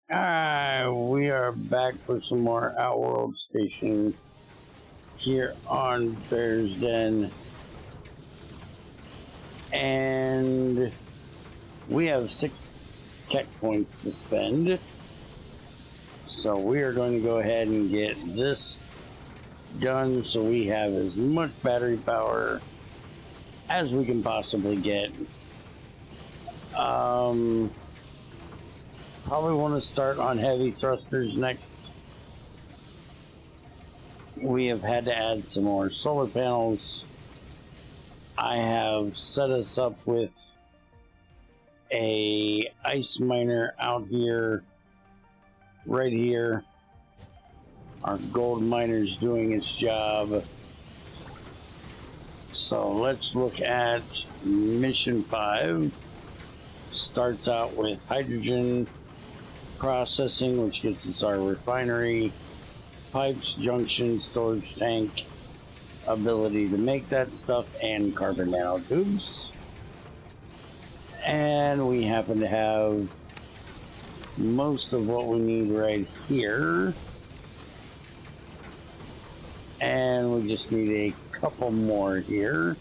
Alright, we are back for some more Outworld Station here on Bear's Den. And we have 6 tech points to spend. So we are going to go ahead and get this done so we have as much battery power as we can possibly get. Probably want to start on heavy thrusters next. We have had to add some more solar panels. I have set us up with a ice miner out here, right here. Our gold miner's doing its job. So let's look at mission 5. Starts out with hydrogen processing, which gets us our refinery, pipes, junction, storage tank, ability to make that stuff, and carbon nanotubes. And we happen to have most of what we need right here. And we just need a couple more here,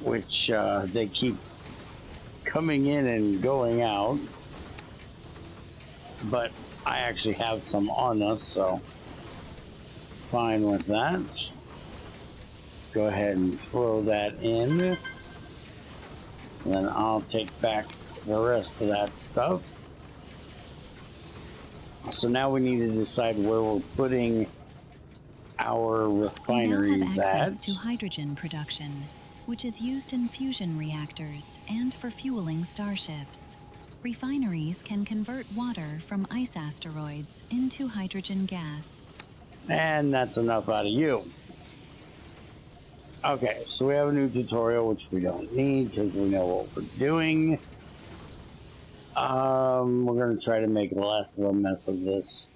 which they keep coming in and going out, but I actually have some on us, so fine with that. Go ahead and throw that in, and then I'll take back the rest of that stuff. So now we need to decide where we're putting our refineries we now have access at. to hydrogen production, which is used in fusion reactors and for fueling starships. Refineries can convert water from ice asteroids into hydrogen gas. And that's enough out of you. Okay, so we have a new tutorial, which we don't need because we know what we're doing. We're going to try to make less of a mess of this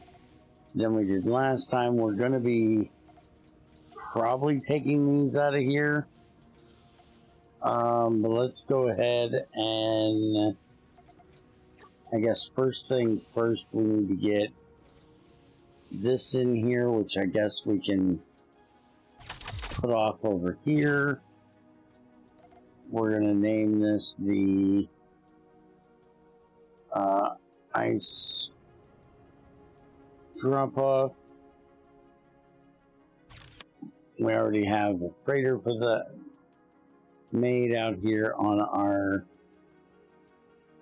than we did last time. We're going to be probably taking these out of here. But let's go ahead and I guess first things first, we need to get this in here, which I guess we can put off over here. We're going to name this the ice drop off. We already have a freighter for the made out here on our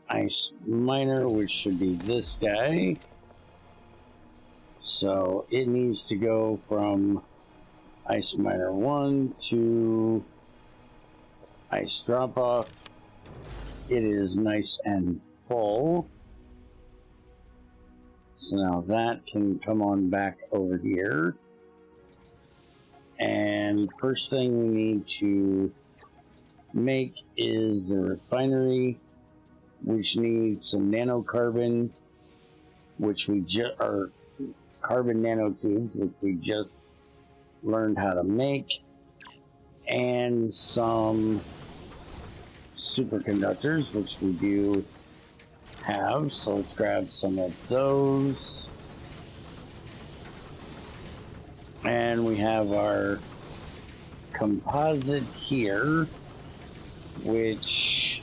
ice miner, which should be this guy. So it needs to go from ice miner 1 to ice drop off. It is nice and full. So now that can come on back over here. And first thing we need to make is the refinery, which needs some nanocarbon, which we just are carbon nanotubes, which we just learned how to make, and some superconductors, which we do have. So let's grab some of those. And we have our composite here, which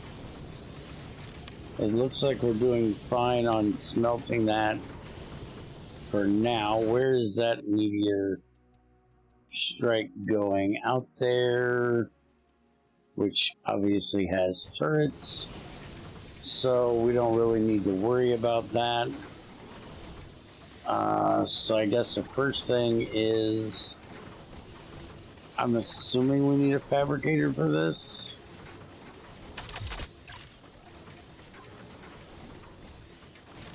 it looks like we're doing fine on smelting that for now. Where is that meteor strike going? Out there, which obviously has turrets, so we don't really need to worry about that. So I guess the first thing is, I'm assuming we need a fabricator for this.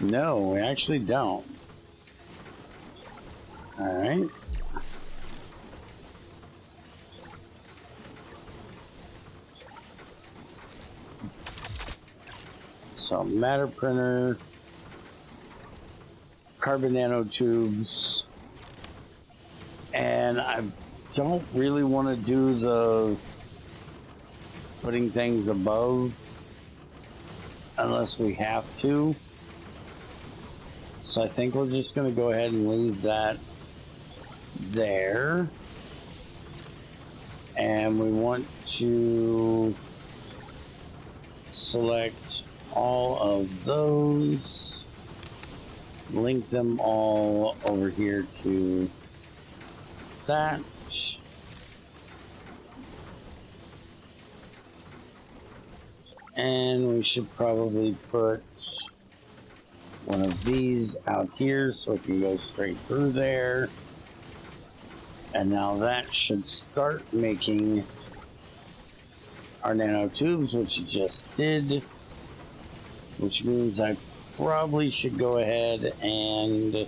No, we actually don't. Alright. So matter printer, carbon nanotubes, and I don't really want to do the putting things above unless we have to. So I think we're just going to go ahead and leave that there. And we want to select all of those, link them all over here to that. And we should probably put one of these out here so it can go straight through there. And now that should start making our nanotubes, which it just did. Which means I probably should go ahead and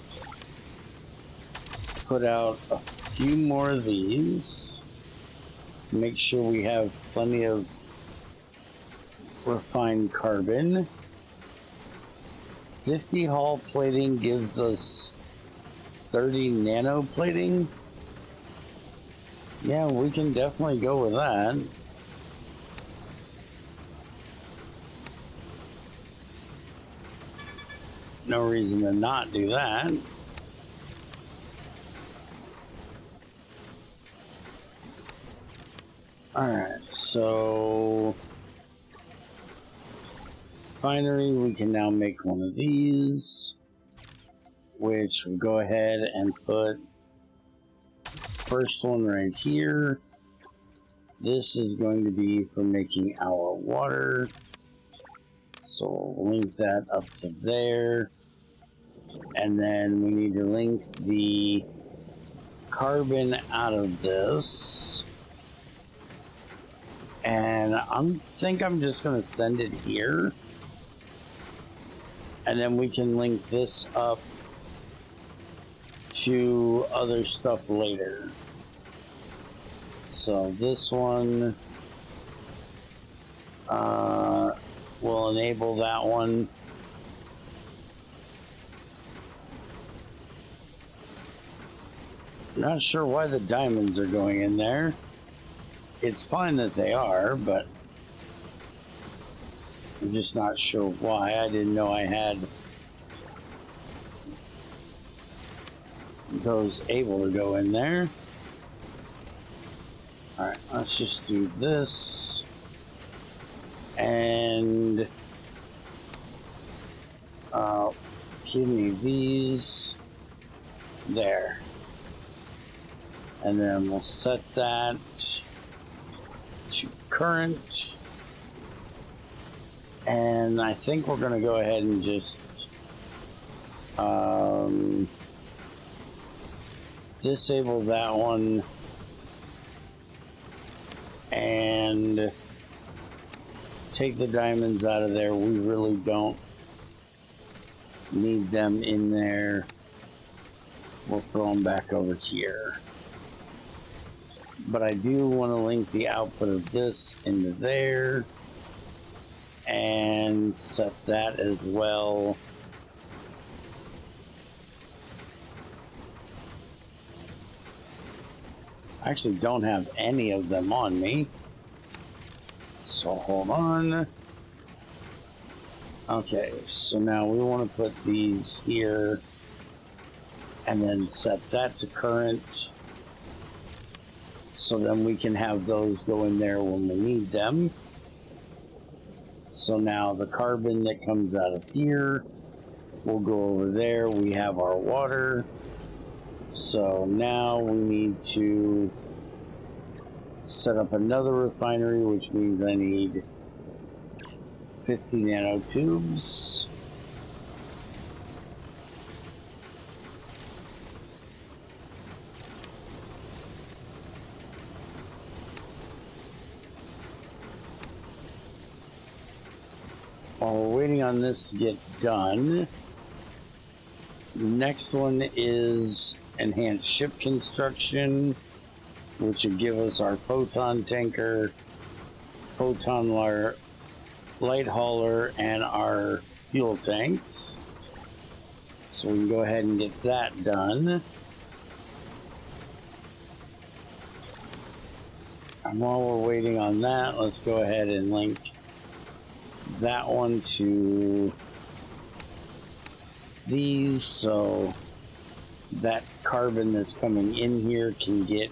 put out a few more of these. Make sure we have plenty of refined carbon. 50 hull plating gives us 30 nano plating. Yeah, we can definitely go with that. No reason to not do that. Alright, so refinery, we can now make one of these, which we'll go ahead and put first one right here. This is going to be for making our water, so we'll link that up to there. And then we need to link the carbon out of this. And I think I'm just going to send it here. And then we can link this up to other stuff later. So this one will enable that one. Not sure why the diamonds are going in there. It's fine that they are, but I'm just not sure why. I didn't know I had those able to go in there. Alright, let's just do this. And give me these there. And then we'll set that to current. And I think we're going to go ahead and just disable that one and take the diamonds out of there. We really don't need them in there. We'll throw them back over here. But I do want to link the output of this into there and set that as well. I actually don't have any of them on me, so hold on. Okay, so now we want to put these here and then set that to current, so then we can have those go in there when we need them. So now the carbon that comes out of here will go over there. We have our water. So now we need to set up another refinery, which means I need 50 nanotubes. While we're waiting on this to get done, the next one is enhanced ship construction, which will give us our photon tanker, photon light hauler, and our fuel tanks. So we can go ahead and get that done. And while we're waiting on that, let's go ahead and link that one to these, so that carbon that's coming in here can get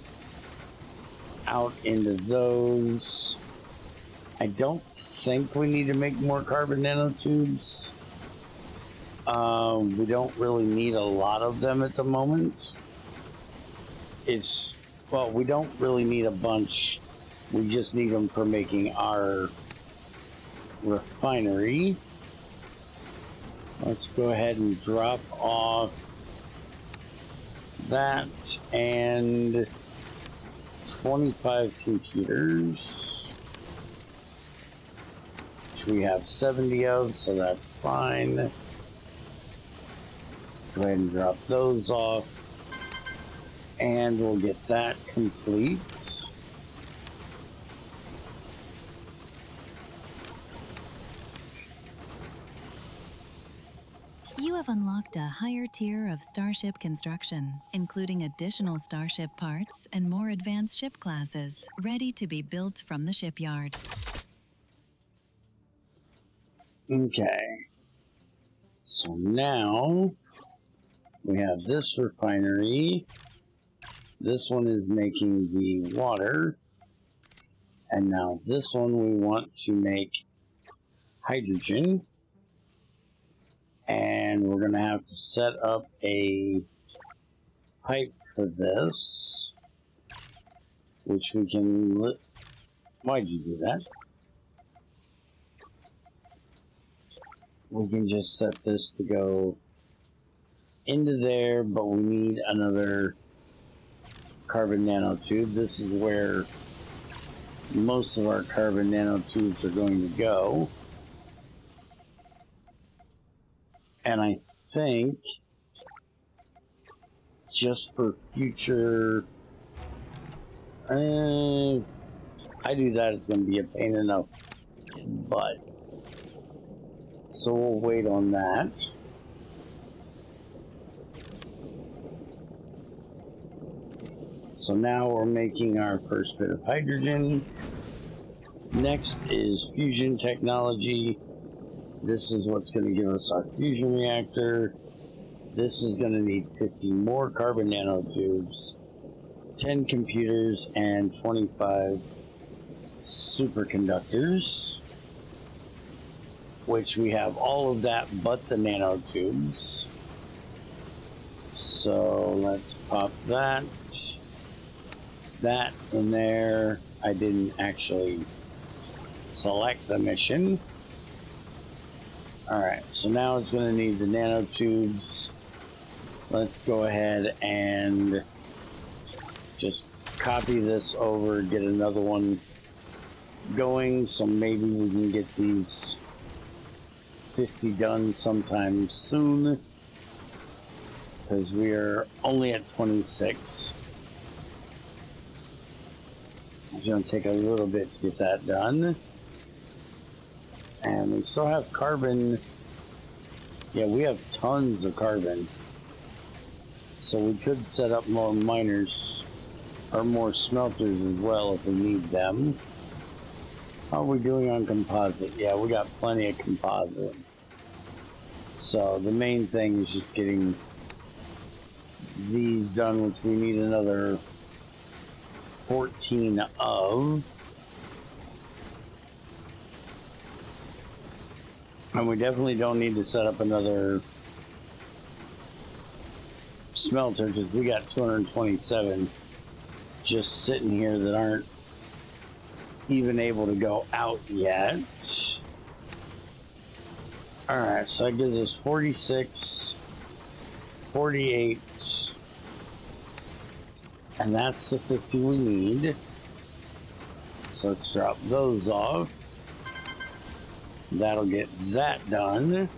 out into those. I don't think we need to make more carbon nanotubes. We don't really need a lot of them at the moment. Well, we don't really need a bunch. We just need them for making our refinery. Let's go ahead and drop off that and 25 computers, which we have 70 of, so that's fine. Go ahead and drop those off, and we'll get that complete. You have unlocked a higher tier of starship construction, including additional starship parts and more advanced ship classes, ready to be built from the shipyard. Okay. So now we have this refinery. This one is making the water. And now this one we want to make hydrogen. And we're going to have to set up a pipe for this, which we can... Why'd you do that? We can just set this to go into there, but we need another carbon nanotube. This is where most of our carbon nanotubes are going to go. And I think just for future, I do that, it's going to be a pain in the butt. So we'll wait on that. So now we're making our first bit of hydrogen. Next is fusion technology. This is what's going to give us our fusion reactor. This is going to need 50 more carbon nanotubes, 10 computers, and 25 superconductors, which we have all of that but the nanotubes. So let's pop that in there. I didn't actually select the mission. Alright, so now it's going to need the nanotubes. Let's go ahead and just copy this over, get another one going, so maybe we can get these 50 done sometime soon, because we are only at 26. It's going to take a little bit to get that done. And we still have carbon. Yeah, we have tons of carbon. So we could set up more miners, or more smelters as well if we need them. How are we doing on composite? Yeah, we got plenty of composite. So the main thing is just getting these done, which we need another 14 of. And we definitely don't need to set up another smelter, because we got 227 just sitting here that aren't even able to go out yet. Alright, so that gives us 46, 48, and that's the 50 we need. So let's drop those off. That'll get that done.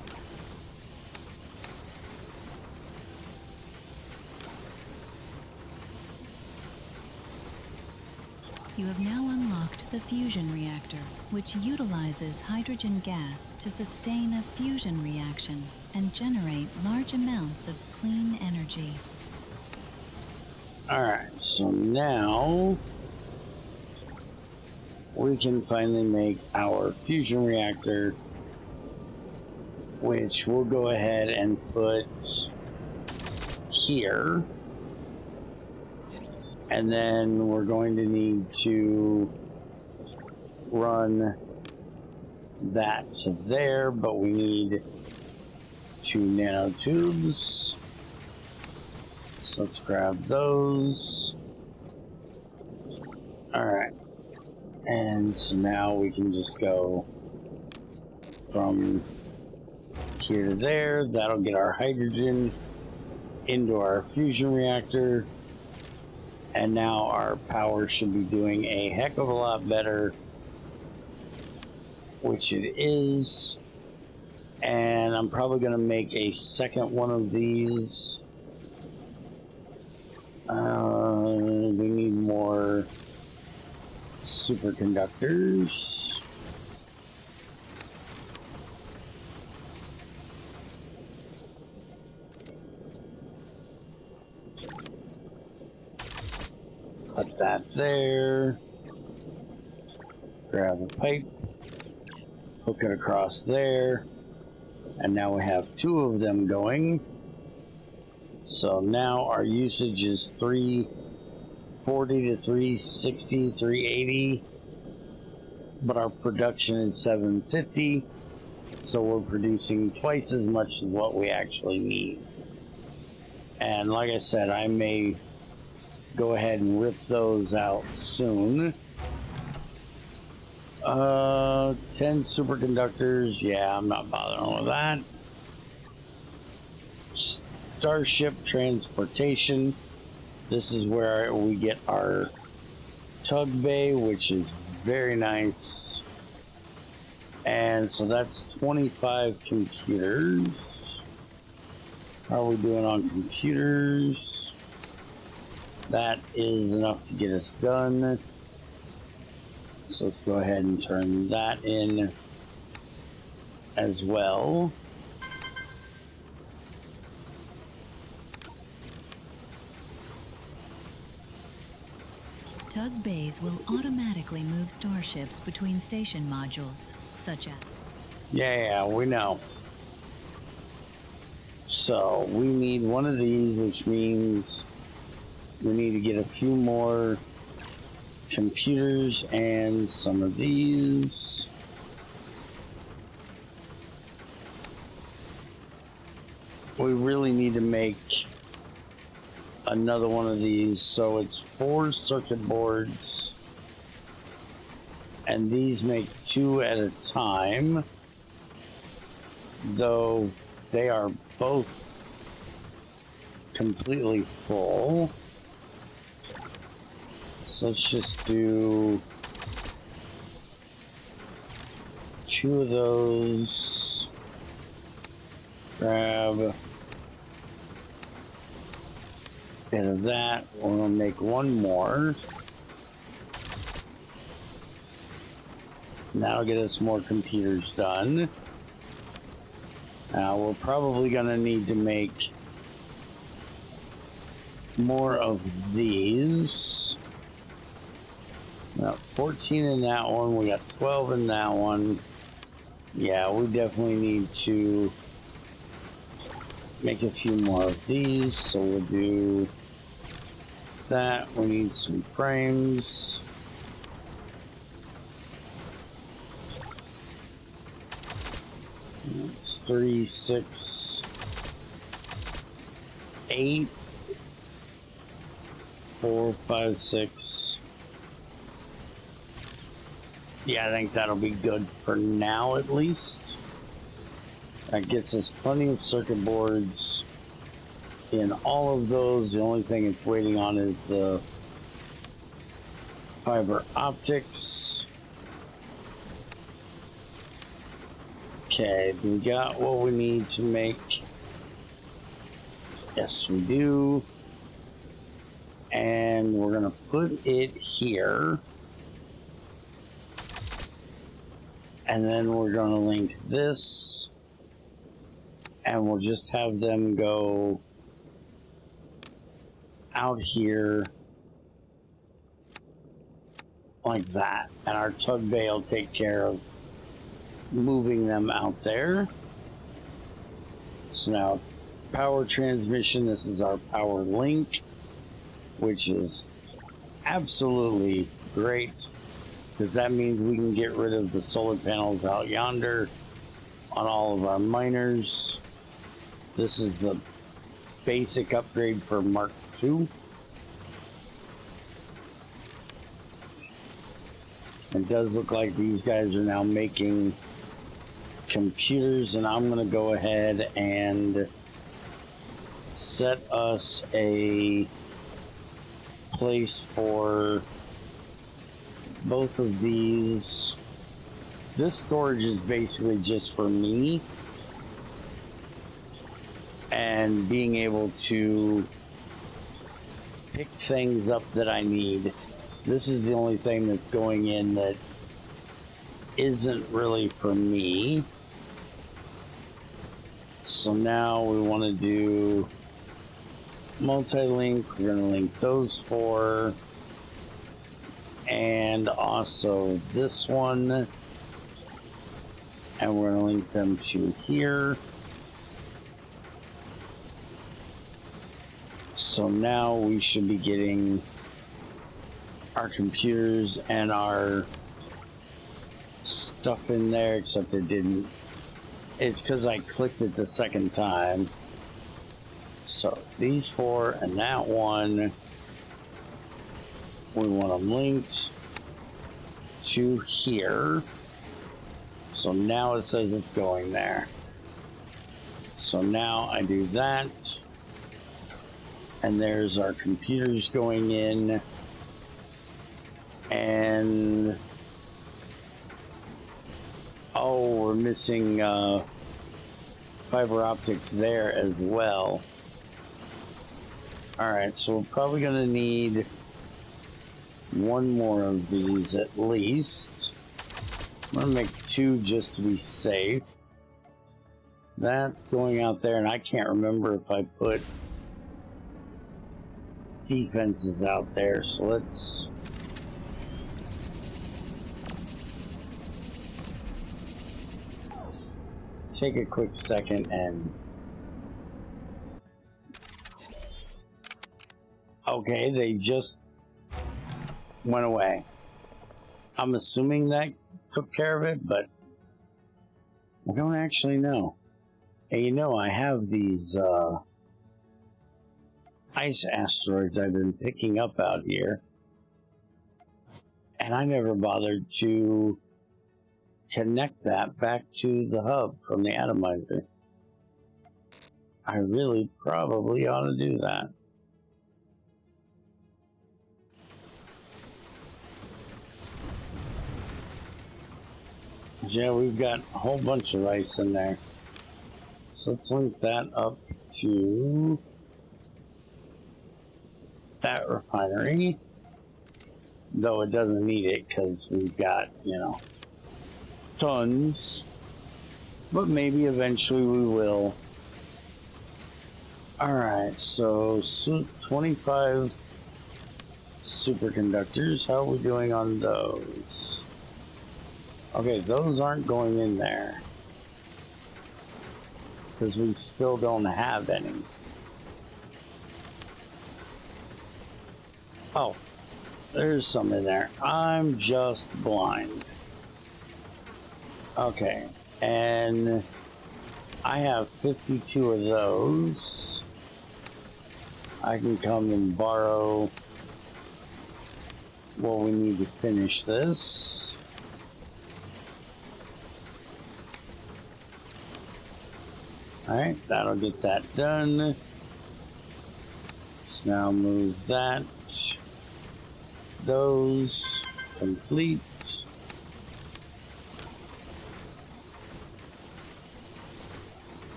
You have now unlocked the fusion reactor, which utilizes hydrogen gas to sustain a fusion reaction and generate large amounts of clean energy. Alright, so now we can finally make our fusion reactor which we'll go ahead and put here. And then we're going to need to run that to there, but we need 2 nanotubes. So let's grab those. Alright. And so now we can just go from here to there. That'll get our hydrogen into our fusion reactor. And now our power should be doing a heck of a lot better, which it is. And I'm probably going to make a second one of these. We need more superconductors. Put that there. Grab a pipe. Hook it across there. And now we have 2 of them going. So now our usage is 340 to 360, 380. But our production is 750. So we're producing twice as much as what we actually need. And like I said, I may go ahead and rip those out soon. 10 superconductors. Yeah, I'm not bothering with that. Starship transportation. This is where we get our tug bay, which is very nice. And so that's 25 computers. How are we doing on computers? That is enough to get us done. So let's go ahead and turn that in as well. Tug bays will automatically move starships between station modules, such as... Yeah, we know. So we need one of these, which means we need to get a few more computers and some of these. We really need to make another one of these, so it's 4 circuit boards, and these make 2 at a time, though they are both completely full. So let's just do 2 of those. Grab a bit of that. We're gonna make 1 more. That'll get us more computers done. Now we're probably gonna need to make more of these. We got 14 in that one. We got 12 in that one. Yeah, we definitely need to make a few more of these. So we'll do that. We need some frames. It's 3, 6, 8, 4, 5, 6. Yeah, I think that'll be good for now, at least. That gets us plenty of circuit boards in all of those. The only thing it's waiting on is the fiber optics. Okay, we got what we need to make. Yes, we do. And we're gonna put it here. And then we're gonna link this. And we'll just have them go out here like that. And our tug bay will take care of moving them out there. So now, power transmission, this is our power link, which is absolutely great, because that means we can get rid of the solar panels out yonder on all of our miners. This is the basic upgrade for Mark II. It does look like these guys are now making computers, and I'm going to go ahead and set us a place for both of these. This storage is basically just for me and being able to pick things up that I need. This is the only thing that's going in that isn't really for me. So now we want to do multi-link. We're going to link those four. And also this one. And we're going to link them to here. So now we should be getting our computers and our stuff in there, except it didn't. It's because I clicked it the second time. So these four and that one, we want them linked to here. So now it says it's going there. So now I do that. And there's our computers going in. And oh, we're missing fiber optics there as well. Alright, so we're probably going to need one more of these at least. I'm going to make two just to be safe. That's going out there, and I can't remember if I put defenses out there, so let's take a quick second and okay, they just went away. I'm assuming that took care of it, but I don't actually know. And you know, I have these ice asteroids I've been picking up out here, and I never bothered to connect that back to the hub from the atomizer. I really probably ought to do that. Yeah, we've got a whole bunch of ice in there. So let's link that up to that refinery. Though it doesn't need it because we've got, you know, tons. But maybe eventually we will. Alright, so 25 superconductors. How are we doing on those? Okay, those aren't going in there, because we still don't have any. Oh, there's some in there. I'm just blind. Okay, and I have 52 of those. I can come and borrow what we need to finish this. Alright, that'll get that done. Let's now move that. Those complete.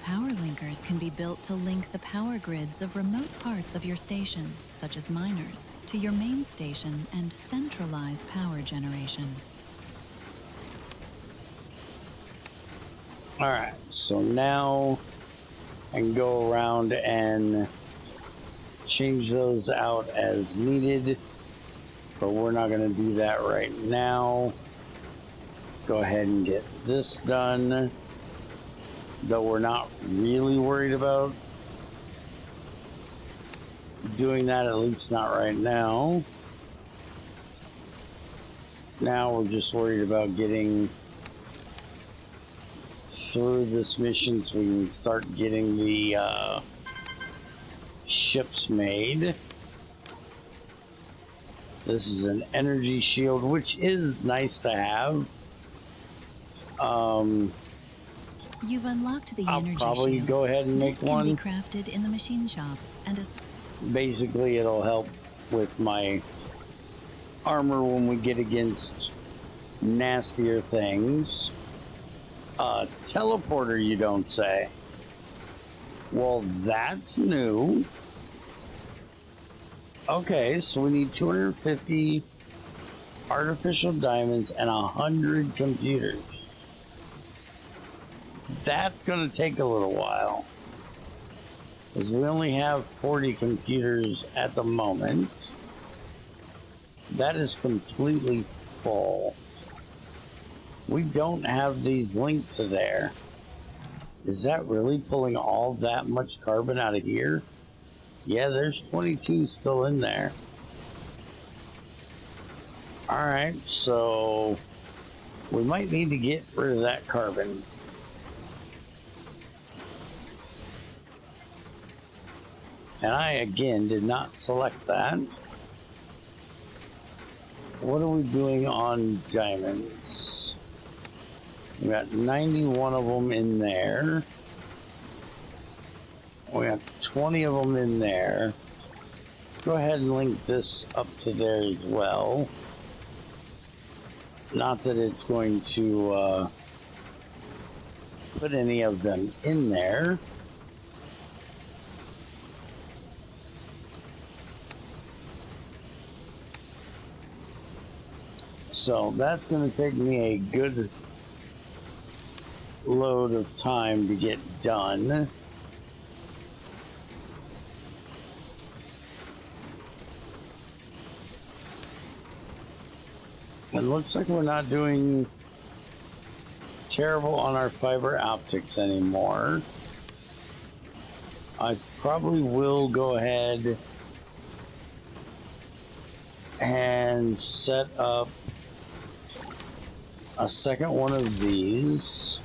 Power linkers can be built to link the power grids of remote parts of your station, such as miners, to your main station and centralize power generation. Alright, so now I can go around and change those out as needed, but we're not going to do that right now. Go ahead and get this done. though we're not really worried about doing that, at least not right now. Now we're just worried about getting through this mission so we can start getting the ships made. This is an energy shield, which is nice to have. You've unlocked the I'll energy probably shield. go ahead and make This can be one. crafted in the machine shop and Basically, it'll help with my armor when we get against nastier things. Teleporter, you don't say? Well, that's new. Okay, so we need 250 artificial diamonds and 100 computers. That's going to take a little while, because we only have 40 computers at the moment. That is completely full. We don't have these linked to there. Is that really pulling all that much carbon out of here? Yeah, there's 22 still in there. Alright, so we might need to get rid of that carbon. And I, again, did not select that. What are we doing on diamonds? We got 91 of them in there. We got 20 of them in there. Let's go ahead and link this up to there as well. Not that it's going to put any of them in there. So that's going to take me a good load of time to get done. It looks like we're not doing terrible on our fiber optics anymore. I probably will go ahead and set up a second one of these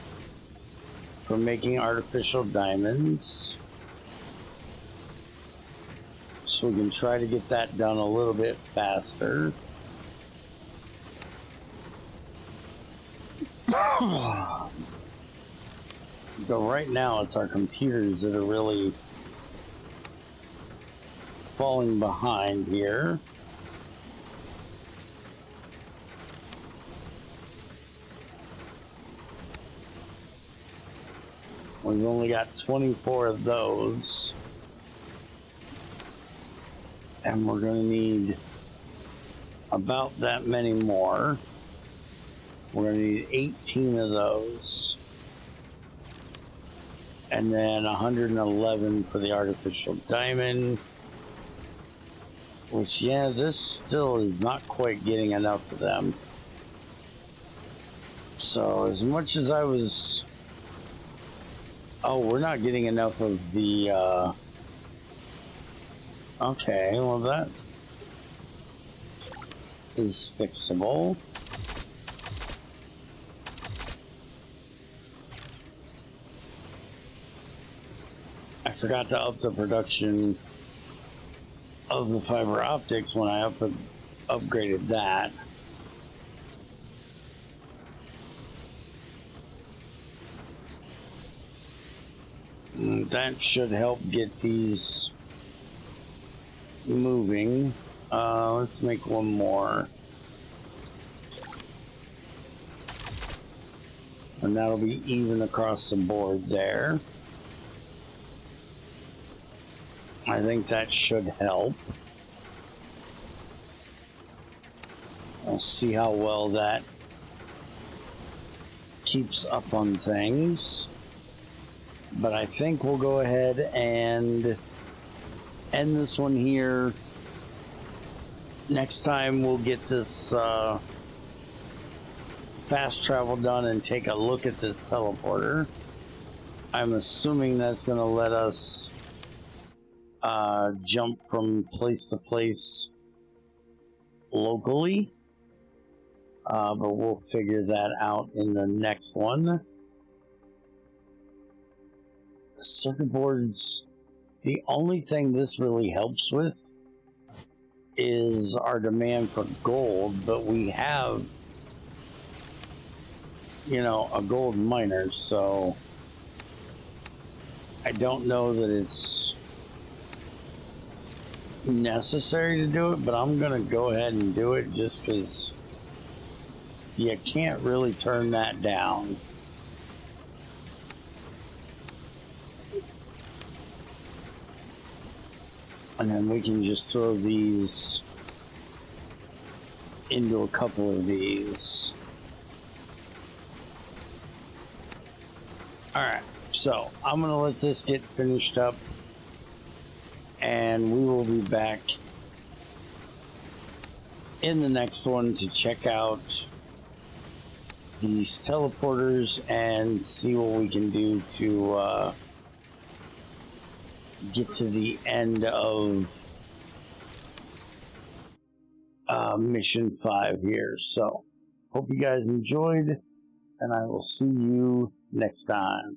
for making artificial diamonds, so we can try to get that done a little bit faster. But right now it's our computers that are really falling behind here. We've only got 24 of those. And we're going to need about that many more. We're going to need 18 of those. And then 111 for the artificial diamond. Which, yeah, this still is not quite getting enough of them. So, as much as I was... Oh, we're not getting enough of the, Okay, well that is fixable. I forgot to up the production of the fiber optics when I upgraded that. That should help get these moving. Let's make one more. And that'll be even across the board there. I think that should help. We'll see how well that keeps up on things. But I think we'll go ahead and end this one here. Next time we'll get this fast travel done and take a look at this teleporter. I'm assuming that's going to let us jump from place to place locally. But we'll figure that out in the next one. The circuit boards, the only thing this really helps with is our demand for gold, but we have, you know, a gold miner, so I don't know that it's necessary to do it, but I'm gonna go ahead and do it just because you can't really turn that down. And then we can just throw these into a couple of these. Alright, so I'm gonna let this get finished up and we will be back in the next one to check out these teleporters and see what we can do to get to the end of mission 5 here. So hope you guys enjoyed, and I will see you next time.